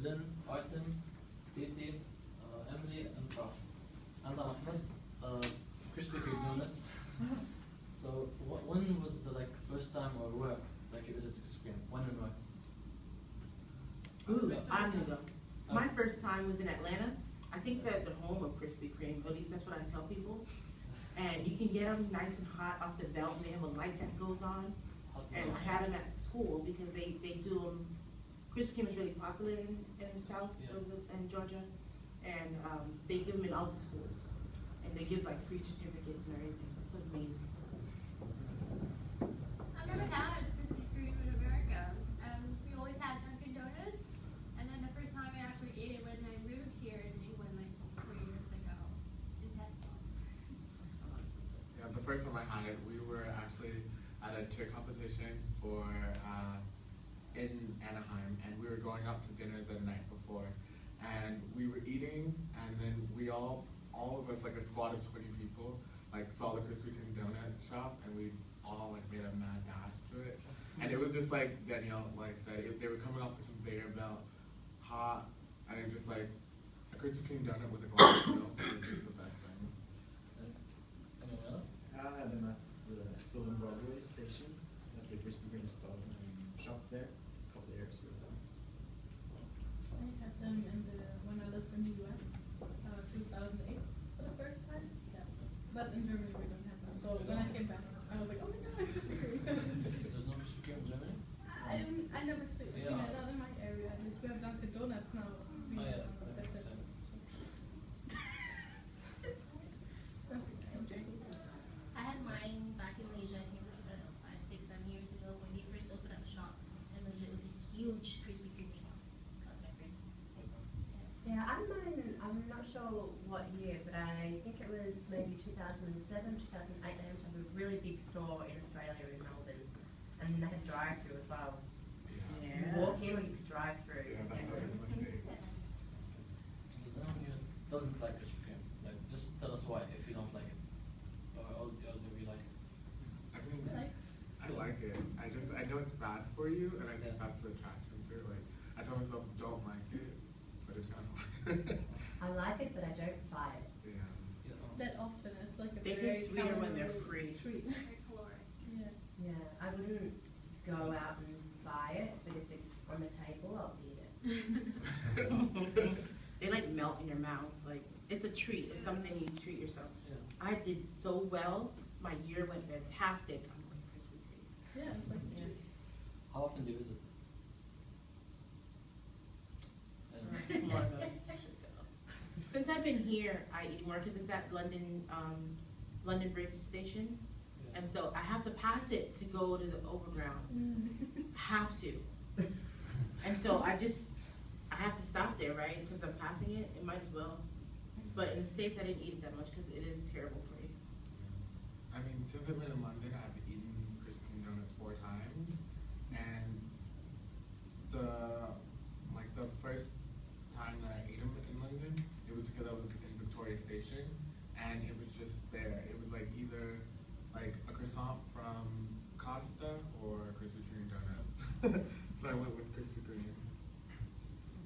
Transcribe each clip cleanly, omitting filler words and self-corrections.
Lynn, Artem, Titi, Emily, and Josh. And Ahmed, Krispy Kreme donuts. So when was the first time or where you visited Krispy Kreme? When and where? Ooh, I'm gonna go. My first time was in Atlanta. I think that the home of Krispy Kreme, at least that's what I tell people. And you can get them nice and hot off the belt, and they have a light that goes on. And I had them at school because they do them. Krispy Kreme is really popular in the South in Georgia, and they give them in all the schools, and they give free certificates and everything. It's amazing. I've never had Krispy Kreme in America. We always had Dunkin' Donuts, and then the first time I actually ate it when I moved here in England 4 years ago in Tesco. Yeah, the first time I had it, we were actually at a cheer competition for in Anaheim, and we were going out to dinner the night before, and we were eating, and then we all of us, a squad of 20 people, saw the Krispy Kreme donut shop, and we all made a mad dash to it. And it was just like Danielle said, they were coming off the conveyor belt, hot, and it just a Krispy Kreme donut with a glass of milk was just the best thing. Anyone else? I had them at the Fulham Broadway station at the Krispy Kreme store and shop there a couple of years ago. I had them when I lived in the US, 2008 for the first time. Yeah. But in Germany we don't have them. So when I came back, I was like, oh my god, Krispy Kreme. There's no Krispy Kreme in Germany? I never seen it not in my area. And we have Dunkin' Donuts now. That's it. I had mine back in Malaysia, I think, I don't know, 5, 6, 7 years ago when they first opened up shop in Malaysia. It was a huge Krispy Kreme shop. That was my first. Yeah, I'm not sure what year, but I think it was maybe 2007, 2008. They used to have a really big store in Australia in Melbourne, and they had drive-through as well. Yeah. You walk in or you could drive through. Yeah, that's always a mistake. Does anyone here doesn't like Krispy Kreme? Just tell us why if you don't like it. Or do we like it? I mean, I like it. I know it's bad for you, and I think that's the attraction to it. I tell myself, don't like it, but it's kind of hard. I like it, but I don't buy it. Yeah. That often, it's a They very get sweeter when they're caloric free. treat. Very caloric. Yeah. Yeah, I wouldn't go out and buy it, but if it's on the table, I'll eat it. They melt in your mouth. It's a treat. It's something you treat yourself. Yeah. I did so well. My year went fantastic. I'm going Krispy Kreme. Yeah, it's like a treat. How often do you visit? Since I've been here, I work at this at London Bridge Station, and so I have to pass it to go to the overground. Have to, and so I have to stop there, right? Because I'm passing it. It might as well. But in the States, I didn't eat it that much because it is terrible for you. I mean, since I've been in London, I've eaten Krispy Kreme donuts 4 times, and the first time that I ate them in London, it was because I was in Victoria Station, and it was just there. It was either a croissant from Costa or Krispy Kreme donuts. So I went with Krispy Kreme.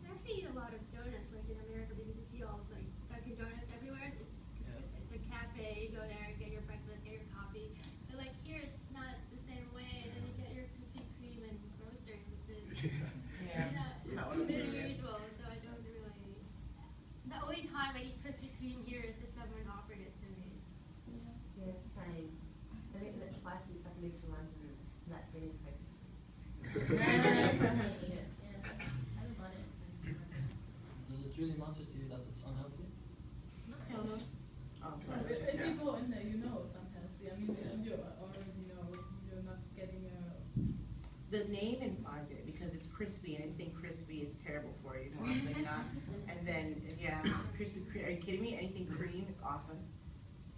There's actually a lot of donuts in America because you see all Dunkin' Donuts everywhere. So it's a cafe. You go there, get your breakfast, get your coffee. But here, it's not the same way. And then you get your Krispy Kreme and groceries, which is it's unusual. So I don't really. The only time I eat Krispy Kreme here is if someone offered it to me. Yeah, same. I've eaten it twice since I've moved to London, and that's been in focus groups. I haven't bought it since. Does it really matter to you that it's unhealthy? Hell no. Oh, sorry. If you go in there, you know it's unhealthy. I mean, you already know you're not getting a... The name implies it because it's crispy, and anything crispy is terrible for you, more often than not. And then, Krispy Kreme. Are you kidding me? Anything cream is awesome.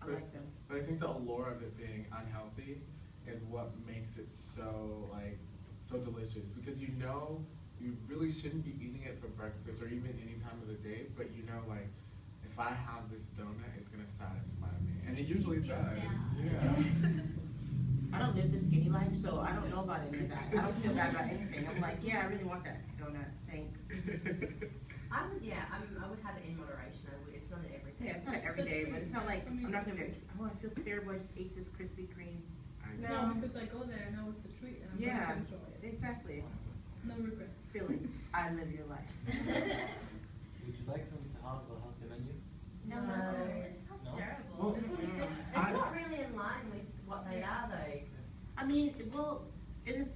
I like them. But I think the allure of it being unhealthy is what makes it so so delicious, because you really shouldn't be eating it for breakfast or even any time of the day, but if I have this donut, it's gonna satisfy me, and it usually does. Yeah. I I don't live the skinny life, so I don't know about any of that. I don't feel bad about anything. I'm like, yeah, I really want that donut, thanks. I would, yeah, I would have it in moderation. It's not an everyday. Yeah, it's not every day, but it's not like, I'm not gonna be like, oh, I feel terrible, I just ate this Krispy Kreme. No, because I go there, I know it's a treat, and I'm Yeah, going to enjoy it. exactly. No regrets. Feeling, I live your life. Would you like them to have a healthy menu? No, It sounds No? terrible. Well, It's not really in line with what they are, though. I mean, well, if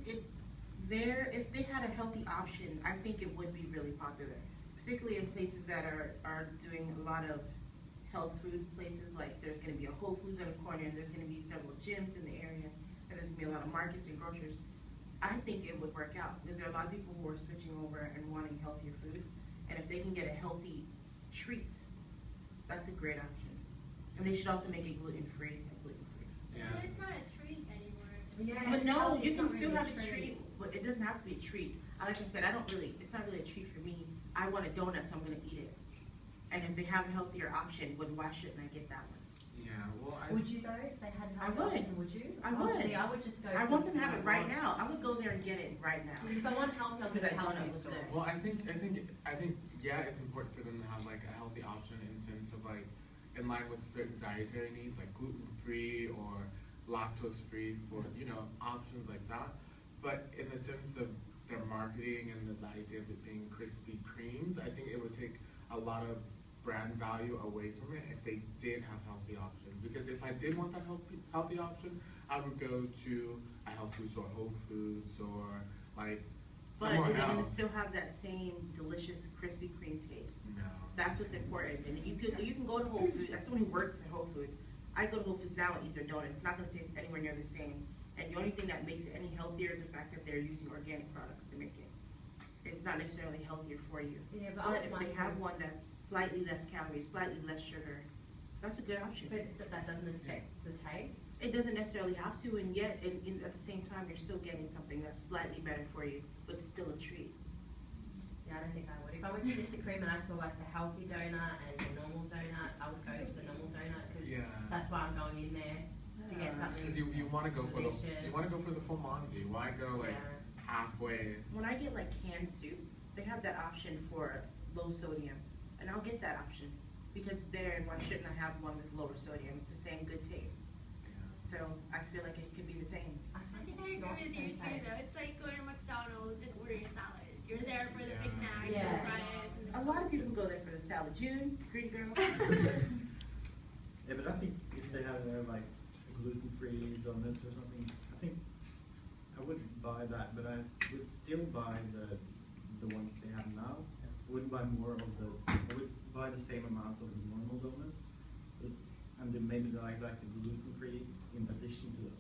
they had a healthy option, I think it would be really popular. Particularly in places that are doing a lot of health food places, like there's gonna be a Whole Foods on the corner, and there's gonna be several gyms in the area, and there's gonna be a lot of markets and grocers. I think it would work out, because there are a lot of people who are switching over and wanting healthier foods, and if they can get a healthy treat, that's a great option. And they should also make it gluten-free. Yeah. But it's not a treat anymore. Yeah. But no, you it's can not still really have a treat, but it doesn't have to be a treat. Like I said, it's not really a treat for me. I want a donut, so I'm gonna eat it. And if they have a healthier option, why shouldn't I get that one? Yeah, well, Would you though, if they had I healthy would. option, would you? I Oh, would. see, I would just go. I for want them to have what it right I want. now. I would go there and get it right now. Because if I want healthy, I'll Because get that healthy donut was instead. good. well, I think, yeah, it's important for them to have like a healthy option in the sense of like, in line with certain dietary needs, like gluten-free or lactose-free for, you know, options like that. But in the sense of their marketing and the idea of it being Krispy Kremes, I think it would take a lot of brand value away from it if they did have healthy options. Because if I did want that healthy option, I would go to a health food store, Whole Foods, or like But somewhere is it gonna else. still have that same delicious Krispy Kreme taste? No. That's what's important. And you can go to Whole Foods, as someone who works at Whole Foods, I go to Whole Foods now and eat their donut. It's not gonna taste anywhere near the same. And the only thing that makes it any healthier is the fact that they're using organic products to make it. It's not necessarily healthier for you. Yeah, but But I if would they like have them- one that's slightly less calories, slightly less sugar, that's a good option. But that doesn't affect the taste. It doesn't necessarily have to, and yet, at the same time, you're still getting something that's slightly better for you, but it's still a treat. Yeah, I don't think I would. If I went to Krispy Kreme and I saw like the healthy donut and the normal donut, I would go to the normal donut because Yeah. that's why I'm going in there to get something. Because you want to go for the delicious. full Monty. Why go like Yeah. halfway? When I get like canned soup, they have that option for low sodium, and I'll get that option, because it's there, and why shouldn't I have one that's lower sodium? It's the same good taste. Yeah. So I feel like it could be the same. I I think think I it's not agree with the you same too, taste. though. It's like going to McDonald's and ordering a salad. You're there for the Big Yeah. Mac, Yeah. the fries, and the A lot of people go there for the salad. June, greedy girl. Yeah, but I think if they have like a gluten-free donut or something, I think I would buy that, but I would still buy the ones they have now. I wouldn't buy more of I would buy the same amount of the normal donuts, and then maybe like the gluten-free in addition to those.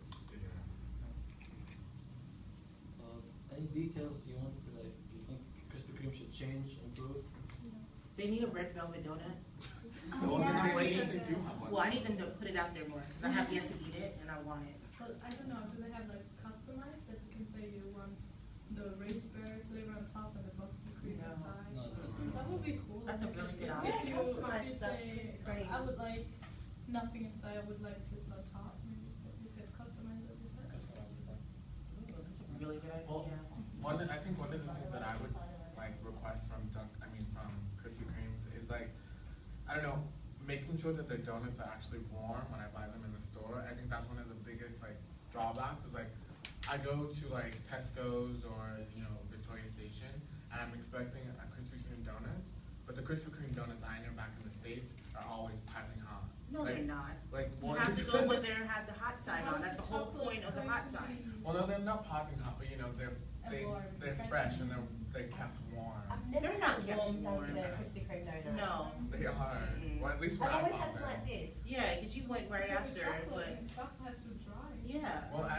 Any details you want to like? Do you think Krispy Kreme should change, improve? They need a red velvet donut. No, yeah. they do have one. Well, I need them to put it out there more, because I have yet to eat it, and I want it. But I don't know, do they have like customized that you can say you want the raspberry flavor on top and the Boston cream No. inside? No, That would be cool. That's a really good If option. you- Customized if you stuff say, is great. I would like nothing inside, I would like this on top, maybe you could customize it yourself. Ooh, that's a really good Well, idea. I think one of the things that I would like request from from Krispy Kremes is like, I don't know, making sure that their donuts are actually warm when I buy them in the store. I think that's one of the biggest like drawbacks is like, I go to like Tesco's or, you know, Victoria Station and I'm expecting a Krispy Kreme donuts, but the Krispy Kreme donuts I know back in the States are always piping hot. No, Like- they're not. Like You one. have to go when they have the hot side on. That's the whole point of the hot side. Well, no, they're not popping hot, but you know, they're warm. fresh and they're kept warm. I've never They're not had a kept warm warm. Dunkin' Krispy Kreme donut. No. They are. Mm. Well, at least where I've I always bought had them them. like this. Yeah, because you went right Because after, the chocolate but, and stuff has to dry. yeah. Well,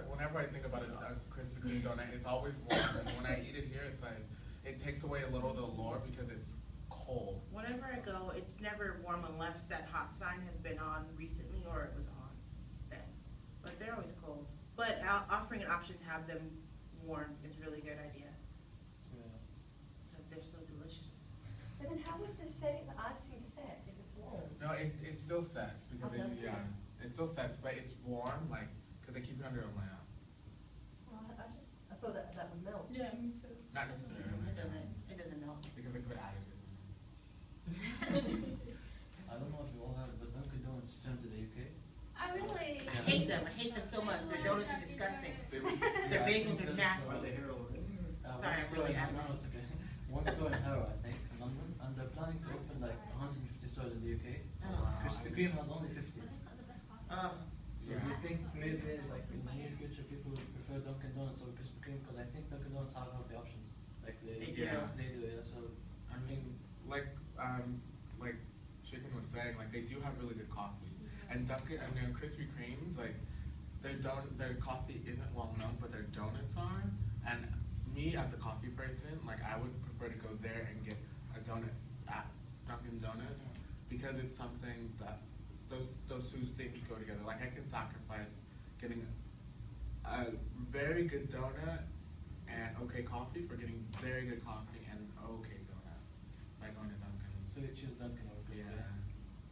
whenever I think about a Krispy Kreme donut, it's always warm. And when I eat it here, it's like, it takes away a little of the allure because it's cold. Whenever I go, it's never warm unless that hot sign has been on recently or it was on then. But they're always cold. But offering an option to have them warm is a really good idea, because they're so delicious. But then how would the icing set if it's warm? No, it still sets because Oh, does it? it still sets, but it's warm. Like because they keep it under a lamp. Well, I thought that would melt. Yeah, me too. Not necessarily. It doesn't melt. Because they put additives in it. I don't know if you all have, but Dunkin' Donuts returned to the UK. I really. I hate them. I hate them so much. Their donuts are disgusting. They were, Their Yeah, bagels are Why nasty. they here already? Sorry, I'm really no, angry. it's okay. One store in Harrow, I think, in London, and they're planning to open like 150 stores in the UK. Oh. Krispy Kreme has only 50. So Yeah. do you think maybe like in the near future people would prefer Dunkin' Donuts over Krispy Kreme? Because I think Dunkin' Donuts have healthy options. Like They do. yeah. So I mean, like Chicken was saying, like they do have really good coffee. And Dunkin', I mean, Krispy Kremes, like their coffee isn't well known, but their donuts are. And me as a coffee person, like I would prefer to go there and get a donut at Dunkin' Donuts because it's something that those two things go together. Like I can sacrifice getting a very good donut and okay coffee for getting very good coffee and okay donut, like on a Dunkin'. so you choose Dunkin' over Krispy. Yeah.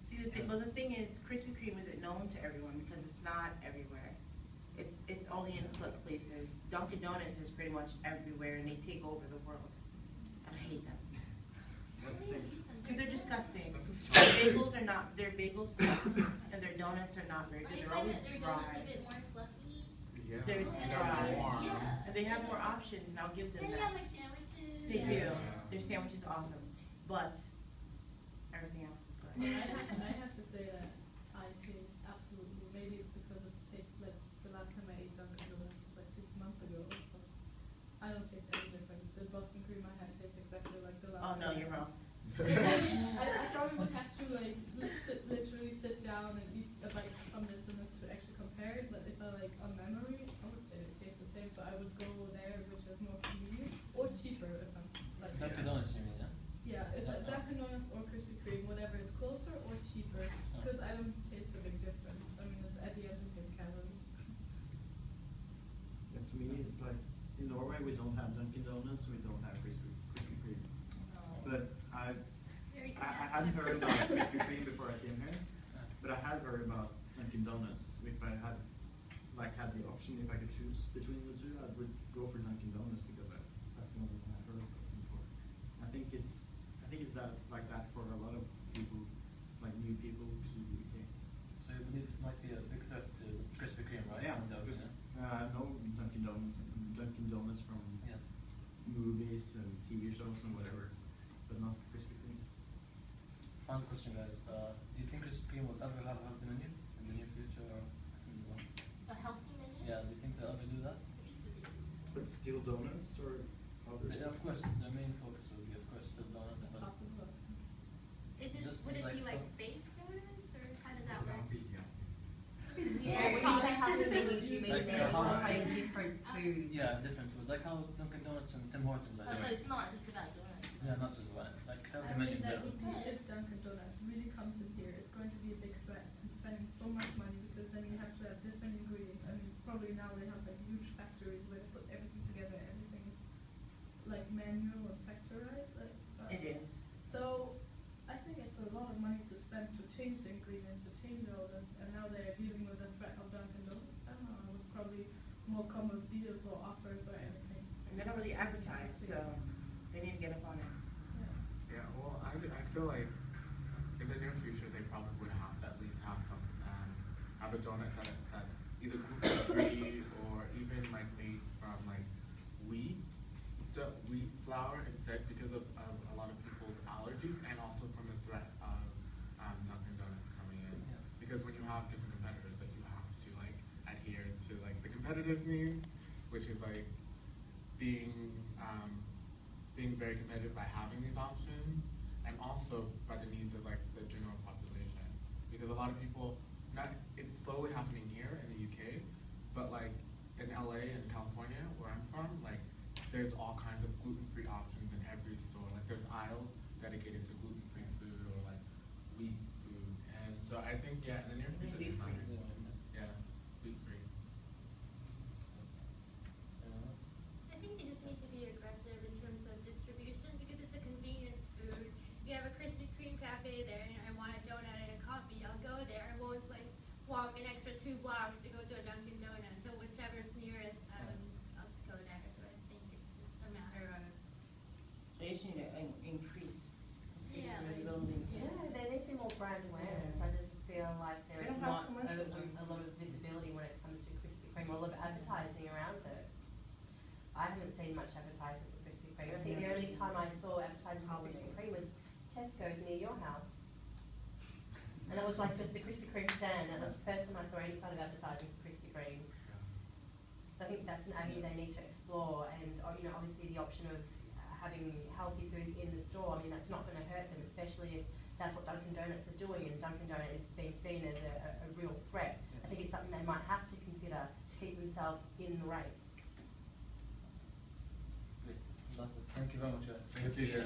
See, the thing is, Krispy Kreme isn't known to everyone because it's not everywhere. It's only in select places. Dunkin' Donuts is pretty much everywhere, and they take over the world. And I hate them That's the same. because they're disgusting. That's a Their strong- bagels are not. Their bagels suck, and their donuts are not very I good. They're find always that their donuts dry, a bit more fluffy. Yeah. They're and dry. they're warm. Yeah. and they have more options, and I'll give them And they that. have like sandwiches. They yeah. do. Their sandwich is awesome, but everything else is good. I have to say that I taste absolutely, maybe it's because of like the last time I ate Dunkin' Donuts was like 6 months ago, so I don't taste any difference. The Boston cream I had tastes exactly like the last Oh no, time. you're wrong. I probably would have to like literally sit down and eat a bite from this and this to actually compare it, but if I like on memory, I would say they taste the same, so I would go there which is more convenient or cheaper if I'm like. Dunkin' Donuts, you mean, yeah? Yeah, if Dunkin' Donuts or Krispy Kreme, whatever is closer or cheaper, because I don't taste a big difference. I mean, it's at the end the same calories. Yeah, to me, it's like in Norway we don't have Dunkin' Donuts, we don't have Krispy Kreme. But I hadn't heard about Krispy Kreme before I came here, but I had heard about Dunkin' Donuts. If I had the option, if I could choose between the two, I would go for Dunkin' Donuts because that's the only one I've heard of before. I think it's that like that for a lot of people, like new people to the UK. So you believe it might be a big threat to Krispy Kreme, right? Yeah, From the because yeah. I know Dunkin' Donuts from Yeah. movies and TV shows and whatever, but not Krispy Kreme. Final question, guys. Do you think Krispy Kreme will ever have a healthy menu in the near future, or A healthy menu? yeah? Do you think they'll ever do that? But still donuts or others? Yeah, of course, their main focus will be, of course, still donuts. But Possible. Is it, Just would it like be like some- baked donuts, or how does that work? Yeah, when you say healthy menu, do you mean Like, they're how- offering different food? yeah, different foods, like how Dunkin' Donuts and Tim Hortons are Oh, so doing. it's not just about donuts. Yeah, not just one. Like healthy I menu. mean, that Yeah. would be if Dunkin' Donuts really comes in here, it's going to be a big threat and spending so much money because then you have to have different ingredients. I mean, probably now they have like huge factories where they put everything together, everything is like manual or factorized. It is. So I think it's a lot of money to spend to change the ingredients, to change all this, and now they're dealing with the threat of Dunkin' Donuts. I don't know, I would probably more come with deals or offers or anything. And they don't really advertise, so they need to get up on it. Yeah, well, I feel like in the near future they probably would have to at least have some, have a donut that's either gluten-free or even like made from like wheat flour instead because of a lot of people's allergies and also from the threat of Dunkin' Donuts coming in. Yeah. Because when you have different competitors, like you have to like adhere to like the competitors' needs, which is like being very competitive by having these options, and also by the needs of like the general population. Because a lot of people, it's slowly happening here in the UK, but like in LA and California, where I'm from, like there's all kinds of gluten-free options in every store. Like there's aisles dedicated to gluten-free food or like wheat food, and so I think in the near future they might. Yeah, wheat-free. I think they just need to be aggressive in terms of distribution because it's a convenience food. You have a Krispy Kreme cafe there and I want a donut and a coffee, I'll go there. I won't like walk an extra 2 blocks to go to a Dunkin' Donuts. advertising around it. I haven't seen much advertising for Krispy Kreme. I think the only time I saw advertising for Krispy Kreme was Tesco's near your house. And it was like just a Krispy Kreme stand, and that was the first time I saw any kind of advertising for Krispy Kreme. So I think that's an avenue they need to explore, and you know, obviously the option of having healthy foods in the store. I mean, that's not going to hurt them, especially if that's what Dunkin' Donuts are doing, and Dunkin' Donuts is being seen as a real threat. I think it's something they might have to consider to keep themselves in the race. Great. Fantastic. Thank you very much. Thank you.